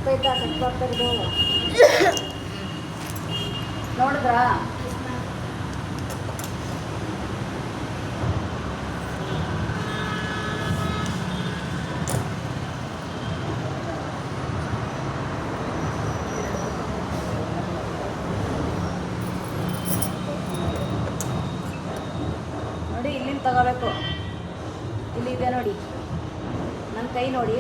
ಗೊತ್ತಾಯ್ತಾ ಕಟ್ ಬರ್ತಾ ಇರೋದು ನೋಡಿದ್ರಾ? ನೋಡಿ ಇಲ್ಲಿಂದ ತಗೋಬೇಕು. ಇಲ್ಲಿದೆ ನೋಡಿ, ನನ್ನ ಕೈ ನೋಡಿ.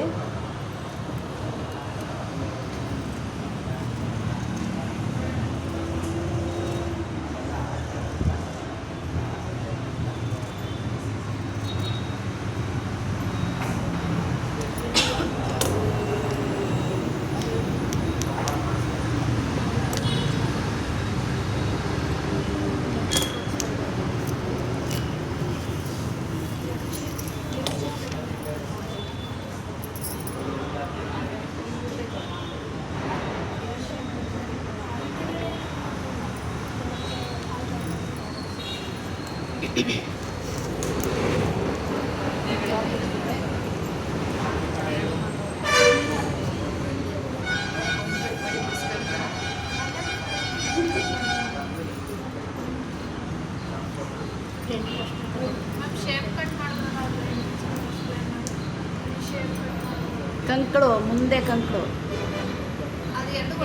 ಕಂಕಳು ಮುಂದೆ ಕಂಕಳು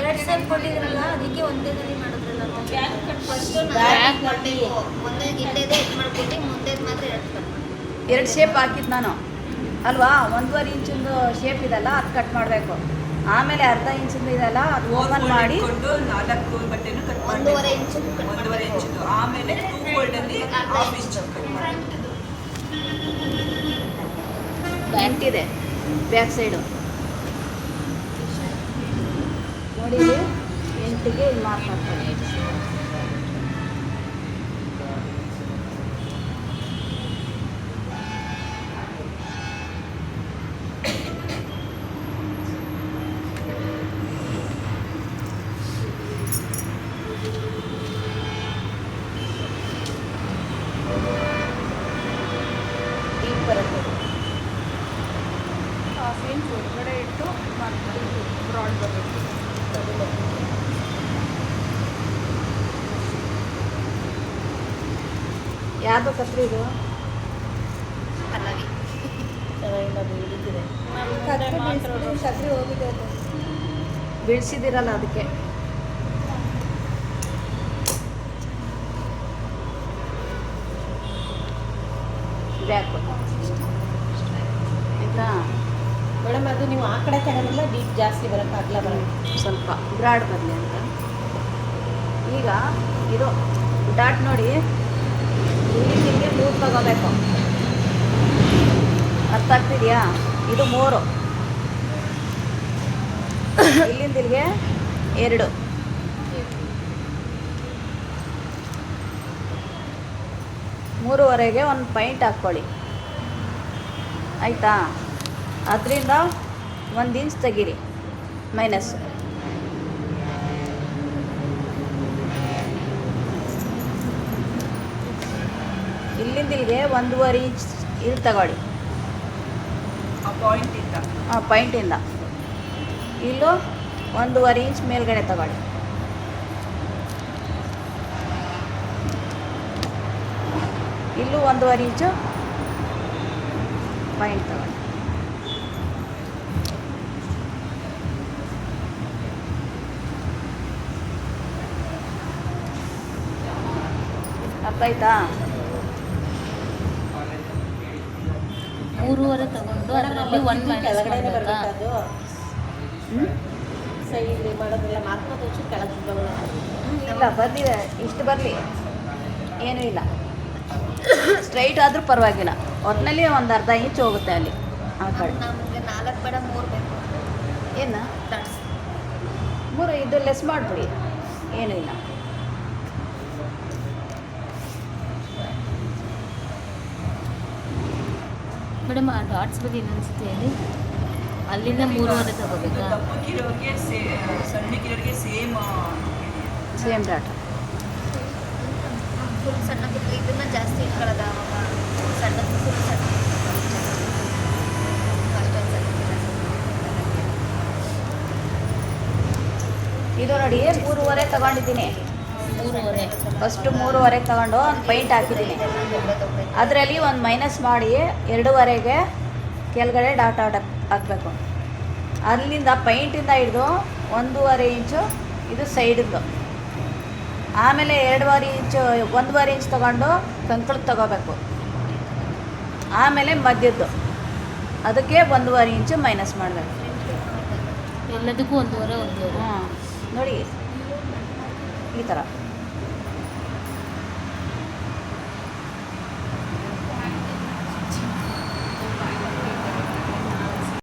ಎರಡು ಸೇಮ್ ಕೊಟ್ಟಿದ್ರಲ್ಲ, ಅದಕ್ಕೆ ಒಂದೇ ಸರಿ ಮಾಡಿದ್ರಲ್ಲ. ಮುಂದೆ ಗಿಡ್ಡೆದೆ ಇದು ಮಾಡ್ಬಿಟ್ಟು ಮುಂದೆ ಮಾತ್ರ ಎರಡು ಶೇಪ್ ಹಾಕಿದ್ದು ನಾನು ಅಲ್ವಾ. 1.5 ಇಂಚಿಂದು ಶೇಪ್ ಇದೆಲ್ಲ ಅದು ಕಟ್ ಮಾಡಬೇಕು. ಆಮೇಲೆ ಅರ್ಧ ಇಂಚಿಂದು ಇದೆಲ್ಲ ಅದು ಓಪನ್ ಮಾಡಿ 4 ಬಟ್ಟೆನೂ ಕಟ್ ಮಾಡಿ 1.5 ಇಂಚು 1.5 ಇಂಚಿದು. ಆಮೇಲೆ 2 ಫೋಲ್ಡಲ್ಲಿ ಹಾಫ್ ಇಂಚು ಕಟ್ ಮಾಡಿ. ಎಂಟಿದೆ ಬ್ಯಾಕ್ ಸೈಡು ನೋಡಿ. 8ಗೆ ಇಲ್ಲಿ ಮಾರ್ಕ್ ಮಾಡ್ತಾರೆ. ಡೀಪ್ ಬರುತ್ತೆ. ಹಾಫ್ ಇಂಚ್ ಹೊರಗಡೆ ಇಟ್ಟು ಮಾಡ್ತಾರೆ. ಬ್ರಾಡ್ ಬರುತ್ತೆ. ಯಾವುದು ಕತ್ರಿ ಇದು? ಪಲ್ಲವಿ ಅದು ಹಿಡಿದಿದೆ. ಕತ್ರಿ ಹೋಗಿದೆ ಅದು. ಬೀಳ್ಸಿದಿರಲ್ಲ ಅದಕ್ಕೆ. ಬ್ಯಾಕ್ ಆಯಿತಾ ಮೇಡಮ್? ಅದು ನೀವು ಆ ಕಡೆ ತಗೊಂಡಿಲ್ಲ, ಡೀಪ್ ಜಾಸ್ತಿ ಬರುತ್ತೆ, ಅಗಲ ಬರುತ್ತೆ, ಸ್ವಲ್ಪ ಬ್ರಾಡ್ ಬರಲಿ ಅಂತ. ಈಗ ಇದು ಡಾಟ್ ನೋಡಿ, ಇಲ್ಲಿಗೆ 3 ತಗೋಬೇಕು. ಅರ್ಥ ಆಗ್ತಿದೆಯಾ? ಇದು 3, ಇಲ್ಲಿಂದ ಇಲ್ಲಿಗೆ 2. ಮೂರುವರೆಗೆ ಒಂದು ಪಾಯಿಂಟ್ ಹಾಕ್ಕೊಳ್ಳಿ ಆಯಿತಾ. ಅದರಿಂದ 1 ಇಂಚ್ ತೆಗೀರಿ ಮೈನಸ್. ಇಲ್ಲಿಂದ ಇಲ್ಲಿಗೆ 1.5 ಇಂಚ್ ಇಲ್ಲಿ ತಗೊಳ್ಳಿ. ಆ ಪಾಯಿಂಟಿಂದ ಪಾಯಿಂಟಿಂದ ಇಲ್ಲೂ 1.5 ಇಂಚ್ ಮೇಲ್ಗಡೆ ತಗೊಳ್ಳಿ. ಇಲ್ಲೂ 1.5 ಇಂಚು ಪಾಯಿಂಟ್ ತಗೊಳ್ಳಿ. ಅರ್ಥ ಆಯ್ತಾ? 3.5 ತಗೊಂಡು ಅದರಲ್ಲಿ 1 ಕೆಳಗಡೆ ಮಾಡಬೇಕಾ? ಬರಬೇಕು. ಅದು ಸೈಡ್ ಮಾಡೋದ್ರೆಲ್ಲ ಮಾರ್ಕೋದು ಕೆಳಗೆ ಇಲ್ಲ ಬಂದಿದೆ, ಇಷ್ಟು ಬರಲಿ, ಏನೂ ಇಲ್ಲ. ಸ್ಟ್ರೈಟ್ ಆದರೂ ಪರವಾಗಿಲ್ಲ, ಒಟ್ಟಿನಲ್ಲಿ ಒಂದು ಅರ್ಧ ಇಂಚ್ ಹೋಗುತ್ತೆ ಅಲ್ಲಿ ಆ ಕಡೆ. ನಮಗೆ 4 ಬೇಡ 3 ಬೇಕು. ಏನು ಡಾಟ್ಸ್ 3 ಇದು ಲೆಸ್ ಮಾಡಿಬಿಡಿ, ಏನೂ ಇಲ್ಲ. ಮೇಡಮ್, ಆ ಡಾಟ್ಸ್ ಬಗ್ಗೆ ಏನನ್ಸುತ್ತೆ ಹೇಳಿ? ಅಲ್ಲಿಂದ 3.5 ತಗೋಬೇಕಾ? ದಪ್ಪಕ್ಕಿರೋರಿಗೆ ಸಣ್ಣಕ್ಕಿರೋರಿಗೆ ಸೇಮ್ ಡಾಟ್. ಫುಲ್ ಸಣ್ಣ ಇದನ್ನ ಜಾಸ್ತಿ ಇಟ್ಕೊಳ್ಳೋದು ಅವಾಗ ಸಣ್ಣ ಫುಲ್ ಸಣ್ಣ ಅಷ್ಟೊಂದು ಸಣ್ಣ ಇದು ನೋಡಿ 3.5 ತಗೊಂಡಿದ್ದೀನಿ. 3.5. ಫಸ್ಟು 3.5 ತಗೊಂಡು ಒಂದು ಪೈಂಟ್ ಹಾಕಿದ್ದೀನಿ. ಅದರಲ್ಲಿ ಒಂದು ಮೈನಸ್ ಮಾಡಿ 2.5ಗೆ ಕೆಳಗಡೆ ಡಾಟ್ ಹಾಕಬೇಕು. ಅಲ್ಲಿಂದ ಪೈಂಟಿಂದ ಹಿಡಿದು 1.5 ಇಂಚು ಇದು ಸೈಡಿಂದು. ಆಮೇಲೆ 1.5 ಇಂಚ್ ತೊಗೊಂಡು ಕಂಕಳಕ್ಕೆ ತಗೋಬೇಕು. ಆಮೇಲೆ ಮಧ್ಯದ್ದು ಅದಕ್ಕೆ 1.5 ಇಂಚು ಮೈನಸ್ ಮಾಡಬೇಕು. ಎಲ್ಲದಕ್ಕೂ 1.5 ನೋಡಿ ಈ ಥರ